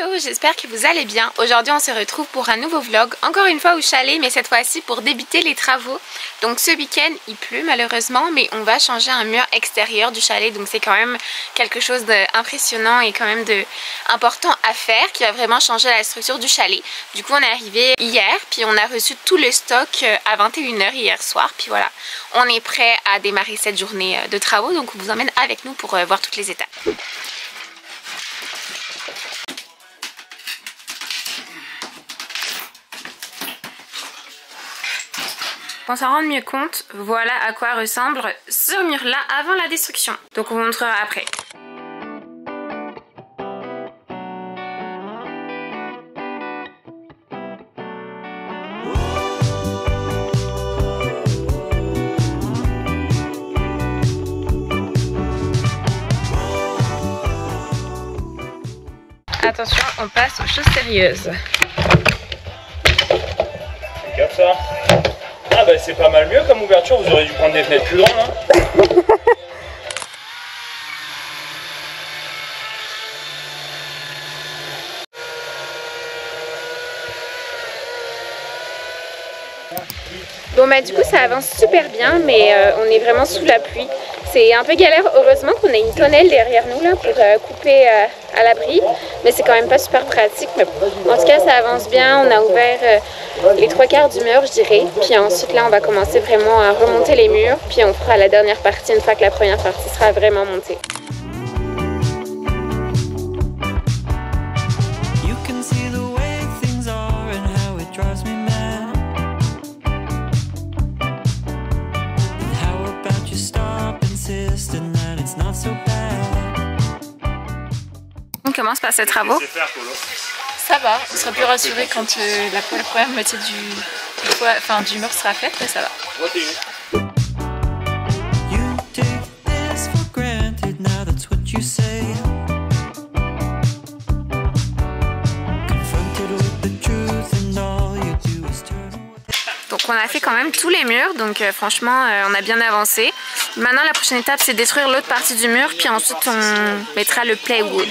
Hello, j'espère que vous allez bien. Aujourd'hui on se retrouve pour un nouveau vlog, encore une fois au chalet, mais cette fois-ci pour débuter les travaux. Donc ce week-end il pleut malheureusement, mais on va changer un mur extérieur du chalet, donc c'est quand même quelque chose d'impressionnant et quand même important à faire, qui va vraiment changer la structure du chalet. Du coup on est arrivé hier, puis on a reçu tout le stock à 21 h hier soir, puis voilà, on est prêt à démarrer cette journée de travaux, donc on vous emmène avec nous pour voir toutes les étapes. Pour s'en rendre mieux compte, voilà à quoi ressemble ce mur-là avant la destruction. Donc on vous montrera après. Attention, on passe aux choses sérieuses. Fais gaffe ça. Ah bah c'est pas mal mieux comme ouverture, vous auriez dû prendre des fenêtres plus grandes hein. Bon bah du coup ça avance super bien, mais on est vraiment sous la pluie. C'est un peu galère, heureusement qu'on a une tonnelle derrière nous là pour couper à l'abri, mais c'est quand même pas super pratique. Mais en tout cas ça avance bien, on a ouvert les 3/4 du mur je dirais, puis ensuite là on va commencer vraiment à remonter les murs, puis on fera la dernière partie une fois que la première partie sera vraiment montée. On commence par ces travaux. Ça va, on sera plus rassuré quand la première moitié du mur sera faite, mais ça va. Donc on a fait quand même tous les murs, donc franchement on a bien avancé. Maintenant la prochaine étape c'est détruire l'autre partie du mur, puis ensuite on mettra le plywood.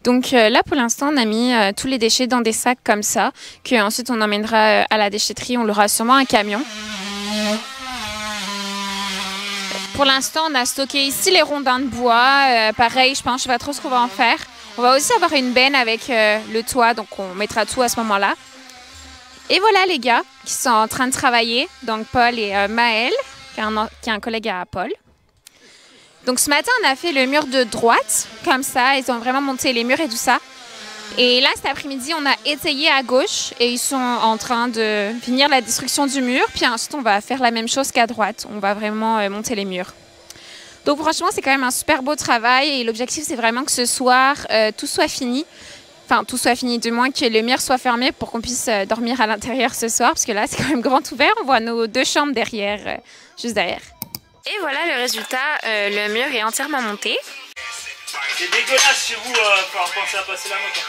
Donc là pour l'instant on a mis tous les déchets dans des sacs comme ça, que ensuite on emmènera à la déchetterie, on aura sûrement un camion. Pour l'instant on a stocké ici les rondins de bois, pareil je sais pas trop ce qu'on va en faire. On va aussi avoir une benne avec le toit, donc on mettra tout à ce moment-là. Et voilà les gars qui sont en train de travailler, donc Paul et Maël, qui est un collègue à Paul. Donc ce matin on a fait le mur de droite, comme ça, ils ont vraiment monté les murs et tout ça. Et là cet après-midi on a étayé à gauche et ils sont en train de finir la destruction du mur. Puis ensuite on va faire la même chose qu'à droite, on va vraiment monter les murs. Donc franchement c'est quand même un super beau travail et l'objectif c'est vraiment que ce soir tout soit fini. Enfin tout soit fini, du moins que le mur soit fermé pour qu'on puisse dormir à l'intérieur ce soir. Parce que là c'est quand même grand ouvert, on voit nos deux chambres derrière, juste derrière. Et voilà le résultat, le mur est entièrement monté. C'est dégueulasse chez vous, falloir penser à passer la moto.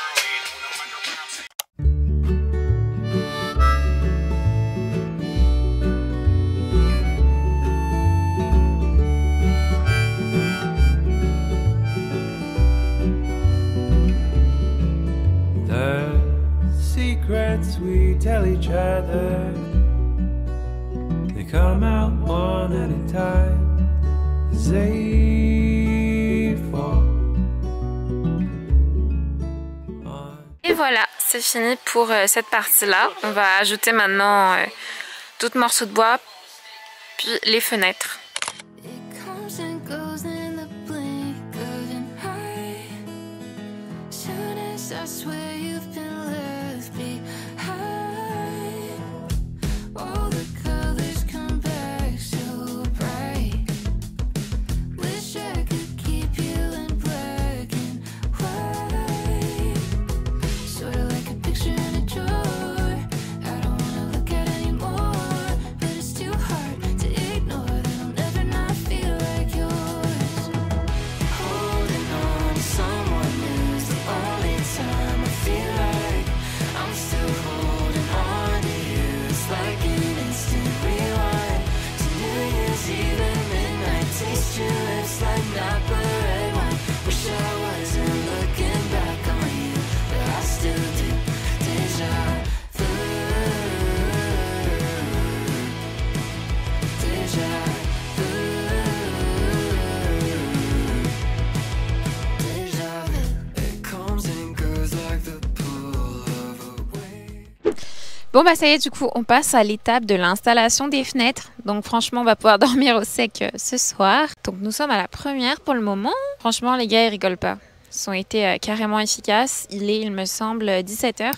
The secrets we tell each other, they come out one at a time as they fall. Et voilà, c'est fini pour cette partie-là. On va ajouter maintenant d'autres morceaux de bois, puis les fenêtres. It comes and goes in the blink of an eye. Soon as I swear you've been left behind, all the colors come back so bright. Wish I could keep you in black and white, sort of like a picture in a drawer. I don't wanna look at anymore, but it's too hard to ignore that I'll never not feel like yours. Holding on to someone new's the only time I feel like I'm still holding on to you. It's like an instant rewind to New Year's Eve and midnight. Taste your lips like Napa red wine. Wish I wasn't looking back on you, but I still do. Deja vu, deja vu, deja vu. It comes and goes like the pull of a wave. Bon bah ça y est, du coup on passe à l'étape de l'installation des fenêtres. Donc franchement on va pouvoir dormir au sec ce soir. Donc nous sommes à la première pour le moment. Franchement les gars ils rigolent pas. Ils ont été carrément efficaces. Il est, il me semble, 17h.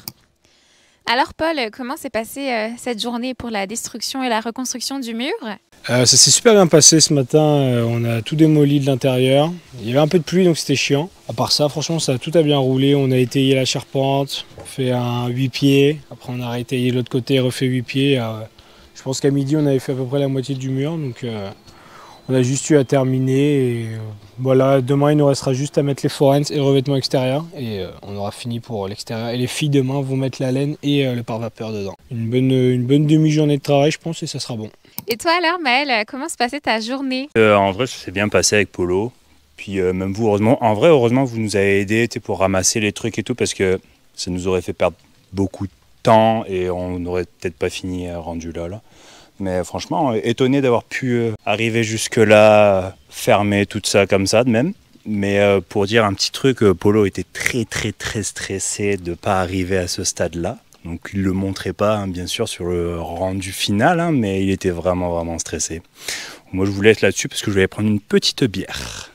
Alors Paul, comment s'est passée cette journée pour la destruction et la reconstruction du mur? Ça s'est super bien passé ce matin, on a tout démoli de l'intérieur. Il y avait un peu de pluie donc c'était chiant. À part ça, franchement tout a bien roulé. On a étayé la charpente, fait un 8 pieds. Après on a réétayé l'autre côté, refait 8 pieds. Je pense qu'à midi on avait fait à peu près la moitié du mur. Donc on a juste eu à terminer. Et, voilà, demain il nous restera juste à mettre les forens et le revêtement extérieur. Et on aura fini pour l'extérieur. Et les filles demain vont mettre la laine et le pare-vapeur dedans. Une bonne demi-journée de travail je pense et ça sera bon. Et toi alors Maël, comment se passait ta journée? En vrai, ça s'est bien passé avec Polo. Puis même vous, heureusement, vous nous avez aidés pour ramasser les trucs et tout, parce que ça nous aurait fait perdre beaucoup de temps et on n'aurait peut-être pas fini rendu là. Mais franchement, étonné d'avoir pu arriver jusque-là, fermer tout ça comme ça de même. Mais pour dire un petit truc, Polo était très stressé de ne pas arriver à ce stade-là. Donc il ne le montrait pas, hein, bien sûr, sur le rendu final, hein, mais il était vraiment stressé. Moi, je vous laisse là-dessus parce que je vais prendre une petite bière.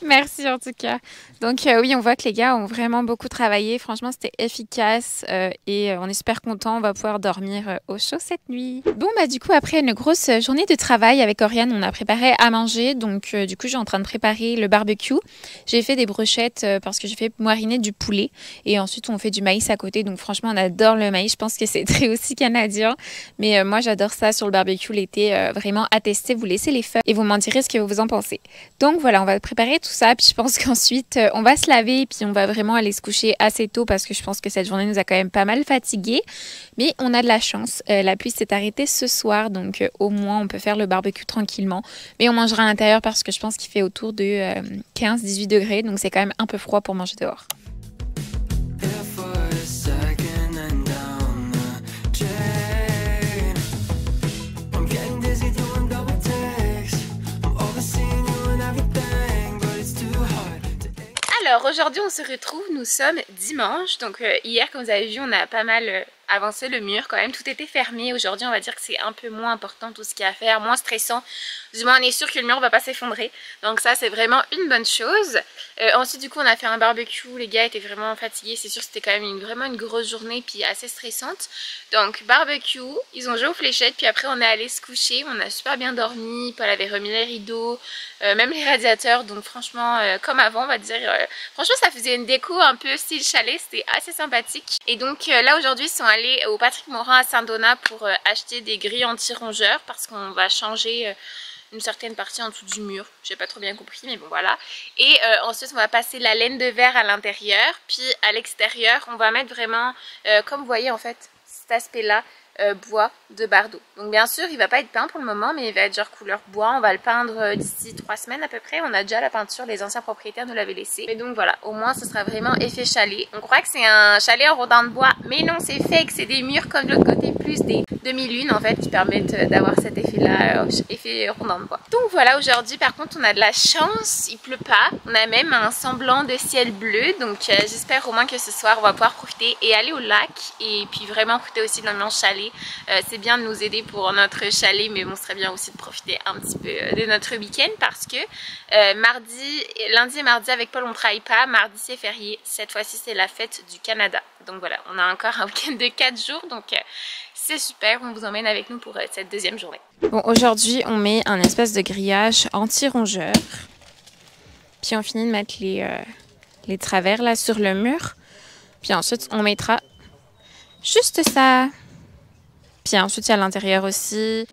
Merci en tout cas. Donc oui, on voit que les gars ont vraiment beaucoup travaillé. Franchement, c'était efficace et on est super contents. On va pouvoir dormir au chaud cette nuit. Bon, bah du coup, après une grosse journée de travail avec Oriane, on a préparé à manger. Donc du coup, je suis en train de préparer le barbecue. J'ai fait des brochettes parce que j'ai fait mariner du poulet. Et ensuite, on fait du maïs à côté. Donc franchement, on adore le maïs. Je pense que c'est très aussi canadien. Mais moi, j'adore ça sur le barbecue l'été. Vraiment à tester. Vous laissez les feuilles et vous m'en direz ce que vous en pensez. Donc voilà, on va préparer tout ça. Puis je pense qu'ensuite, on va se laver et puis on va vraiment aller se coucher assez tôt parce que je pense que cette journée nous a quand même pas mal fatigués. Mais on a de la chance. La pluie s'est arrêtée ce soir, donc au moins on peut faire le barbecue tranquillement. Mais on mangera à l'intérieur parce que je pense qu'il fait autour de 15-18 degrés, donc c'est quand même un peu froid pour manger dehors. Alors aujourd'hui on se retrouve, nous sommes dimanche, donc hier comme vous avez vu on a pas mal avancé le mur quand même, tout était fermé. Aujourd'hui on va dire que c'est un peu moins important tout ce qu'il y a à faire, moins stressant, du moins on est sûr que le mur va pas s'effondrer, donc ça c'est vraiment une bonne chose. Ensuite du coup on a fait un barbecue, les gars étaient vraiment fatigués, c'est sûr que c'était quand même vraiment une grosse journée puis assez stressante. Donc barbecue, ils ont joué aux fléchettes puis après on est allé se coucher, on a super bien dormi, Paul avait remis les rideaux, même les radiateurs, donc franchement comme avant on va dire, franchement ça faisait une déco un peu style chalet, c'était assez sympathique. Et donc là aujourd'hui ils sont allés au Patrick Morin à Saint-Donat pour acheter des grilles anti-rongeurs parce qu'on va changer une certaine partie en dessous du mur, j'ai pas trop bien compris mais bon voilà. Et ensuite on va passer la laine de verre à l'intérieur, puis à l'extérieur on va mettre vraiment comme vous voyez en fait cet aspect là bois de Bardo. Donc bien sûr il va pas être peint pour le moment mais il va être genre couleur bois, on va le peindre d'ici 3 semaines à peu près, on a déjà la peinture, les anciens propriétaires nous l'avaient laissé. Et donc voilà, au moins ce sera vraiment effet chalet. On croit que c'est un chalet en rondin de bois mais non c'est fake, c'est des murs comme de l'autre côté plus des demi-lunes en fait qui permettent d'avoir cet effet là, effet rondin de bois. Donc voilà, aujourd'hui par contre on a de la chance, il pleut pas, on a même un semblant de ciel bleu, donc j'espère au moins que ce soir on va pouvoir profiter et aller au lac et puis vraiment profiter aussi de l'ambiance chalet chalet. C'est bien de nous aider pour notre chalet, mais bon, ce serait bien aussi de profiter un petit peu de notre week-end parce que lundi et mardi avec Paul on travaille pas, mardi c'est férié, cette fois-ci c'est la fête du Canada. Donc voilà, on a encore un week-end de 4 jours, donc c'est super, on vous emmène avec nous pour cette deuxième journée. Bon, aujourd'hui on met un espèce de grillage anti-rongeur, puis on finit de mettre les travers là sur le mur, puis ensuite on mettra juste ça. Puis ensuite il y a l'intérieur aussi.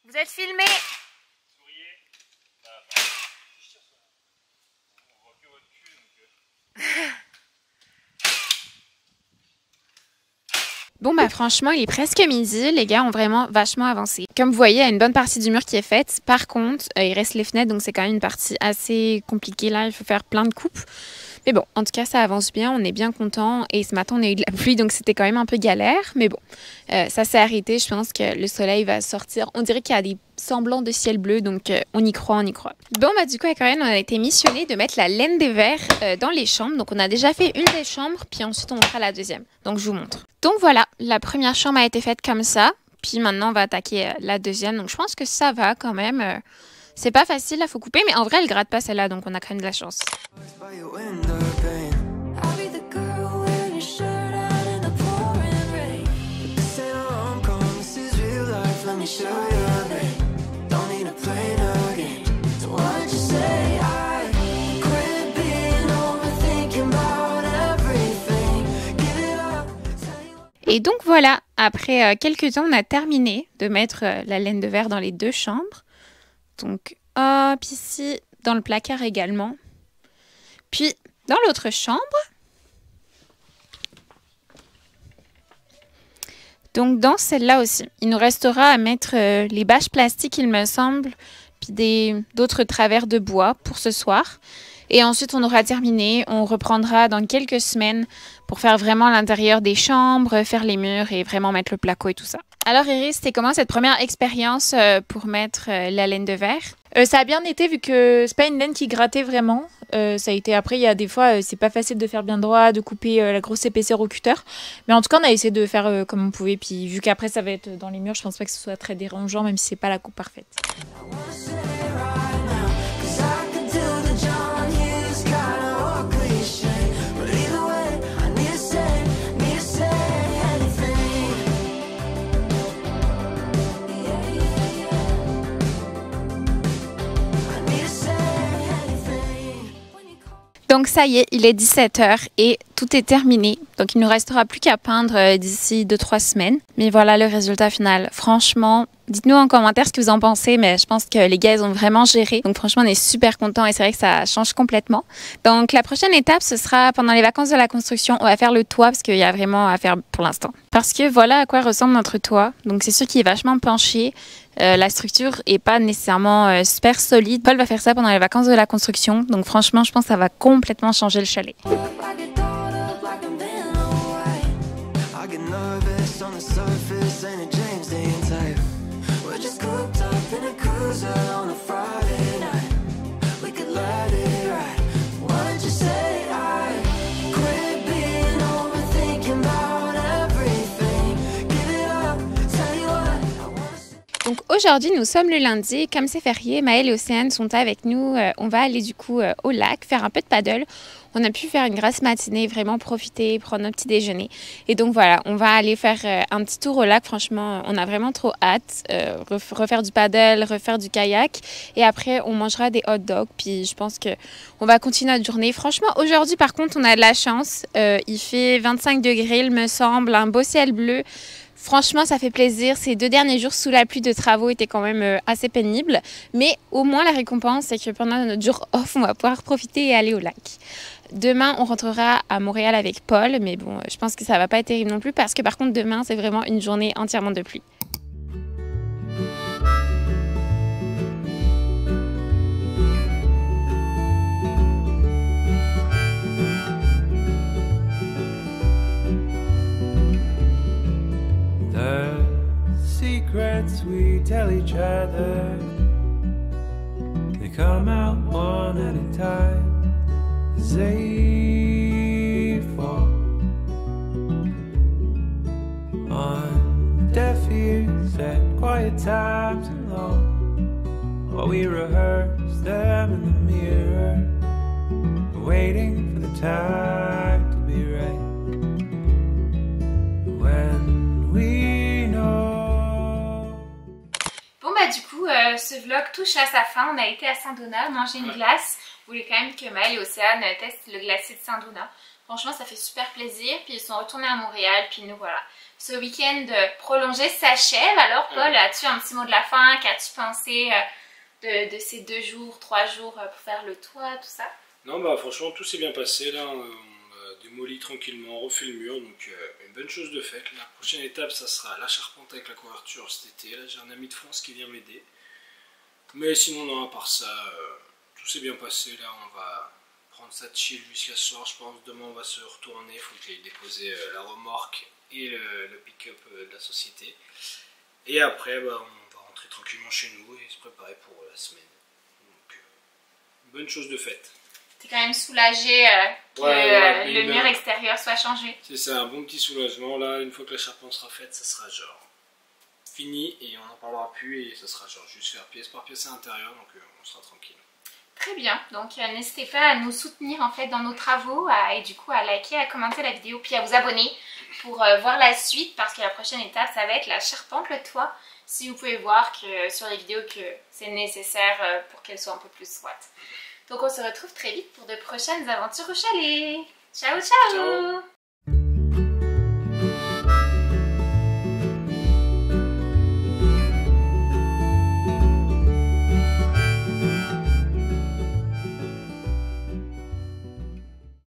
Vous êtes filmé. Bon bah franchement il est presque midi, les gars ont vraiment vachement avancé. Comme vous voyez il y a une bonne partie du mur qui est faite, par contre il reste les fenêtres donc c'est quand même une partie assez compliquée là, il faut faire plein de coupes. Mais bon, en tout cas, ça avance bien, on est bien content. Et ce matin, on a eu de la pluie, donc c'était quand même un peu galère. Mais bon, ça s'est arrêté. Je pense que le soleil va sortir. On dirait qu'il y a des semblants de ciel bleu, donc on y croit, on y croit. Bon, bah du coup, avec Corinne, on a été missionné de mettre la laine des vers dans les chambres. Donc on a déjà fait une des chambres, puis ensuite on fera la deuxième. Donc je vous montre. Donc voilà, la première chambre a été faite comme ça. Puis maintenant, on va attaquer la deuxième. Donc je pense que ça va quand même. C'est pas facile, là, faut couper, mais en vrai, elle gratte pas celle-là, donc on a quand même de la chance. Et donc voilà, après quelques temps, on a terminé de mettre la laine de verre dans les deux chambres. Donc, hop, ici, dans le placard également. Puis, dans l'autre chambre. Donc, dans celle-là aussi. Il nous restera à mettre les bâches plastiques, il me semble, puis d'autres travers de bois pour ce soir. Et ensuite, on aura terminé. On reprendra dans quelques semaines pour faire vraiment l'intérieur des chambres, faire les murs et vraiment mettre le placo et tout ça. Alors Iris, c'était comment cette première expérience pour mettre la laine de verre? Ça a bien été vu que c'est pas une laine qui grattait vraiment. Ça a été après, il y a des fois, c'est pas facile de faire bien droit, de couper la grosse épaisseur au cutter. Mais en tout cas, on a essayé de faire comme on pouvait. Puis vu qu'après, ça va être dans les murs, je pense pas que ce soit très dérangeant, même si c'est pas la coupe parfaite. Donc ça y est, il est 17h et tout est terminé. Donc il ne nous restera plus qu'à peindre d'ici 2-3 semaines. Mais voilà le résultat final. Franchement, dites-nous en commentaire ce que vous en pensez, mais je pense que les gars, ils ont vraiment géré. Donc franchement, on est super contents et c'est vrai que ça change complètement. Donc la prochaine étape, ce sera pendant les vacances de la construction. On va faire le toit parce qu'il y a vraiment à faire pour l'instant. Parce que voilà à quoi ressemble notre toit. Donc c'est sûr qu'il est vachement penché. La structure est pas nécessairement super solide. Paul va faire ça pendant les vacances de la construction. Donc franchement, je pense que ça va complètement changer le chalet. Donc aujourd'hui, nous sommes le lundi. Comme c'est férié, Maëlle et Océane sont avec nous. On va aller du coup au lac, faire un peu de paddle. On a pu faire une grasse matinée, vraiment profiter, prendre notre petit déjeuner. Et donc voilà, on va aller faire un petit tour au lac. Franchement, on a vraiment trop hâte. Refaire du paddle, refaire du kayak. Et après, on mangera des hot dogs. Puis je pense qu'on va continuer notre journée. Franchement, aujourd'hui, par contre, on a de la chance. Il fait 25 degrés, il me semble, un beau ciel bleu. Franchement, ça fait plaisir. Ces 2 derniers jours sous la pluie de travaux étaient quand même assez pénibles. Mais au moins, la récompense, c'est que pendant notre jour off, on va pouvoir profiter et aller au lac. Demain, on rentrera à Montréal avec Paul. Mais bon, je pense que ça va pas être terrible non plus parce que par contre, demain, c'est vraiment une journée entièrement de pluie. secrets we tell each other, they come out one at a time as they fall on deaf ears at quiet times alone, while we rehearse them in the mirror, waiting for the time to be right. When we know. Bon bah du coup ce vlog touche à sa fin. On a été à Saint-Donat manger une glace. Je voulais quand même que Maëlle et Océane testent le glacier de Saint-Donat. Franchement ça fait super plaisir. Puis ils sont retournés à Montréal. Puis nous voilà. Ce week-end prolongé s'achève. Alors Paul, as-tu un petit mot de la fin? Qu'as-tu pensé de ces 2 jours, 3 jours pour faire le toit, tout ça? Non, bah franchement, tout s'est bien passé. Là, on a démoli tranquillement, on refait le mur. Donc, une bonne chose de faite. La prochaine étape, ça sera la charpente avec la couverture cet été. Là, j'ai un ami de France qui vient m'aider. Mais sinon, non, à part ça, tout s'est bien passé. Là, on va prendre ça de chill jusqu'à ce soir. Je pense demain, on va se retourner. Il faut que j'aille déposer la remorque et le pick-up de la société. Et après, bah, on va rentrer tranquillement chez nous et se préparer pour la semaine. Donc, bonne chose de faite. T'es quand même soulagé que le mur extérieur soit changé. C'est ça, un bon petit soulagement. Là, une fois que la charpente sera faite, ça sera genre fini et on n'en parlera plus et ça sera genre juste faire pièce par pièce à l'intérieur, donc on sera tranquille. Très bien, donc n'hésitez pas à nous soutenir en fait dans nos travaux et du coup à liker, à commenter la vidéo puis à vous abonner pour voir la suite parce que la prochaine étape ça va être la charpente, le toit. Si vous pouvez voir que sur les vidéos que c'est nécessaire pour qu'elle soit un peu plus droite. Donc on se retrouve très vite pour de prochaines aventures au chalet. Ciao ciao, ciao.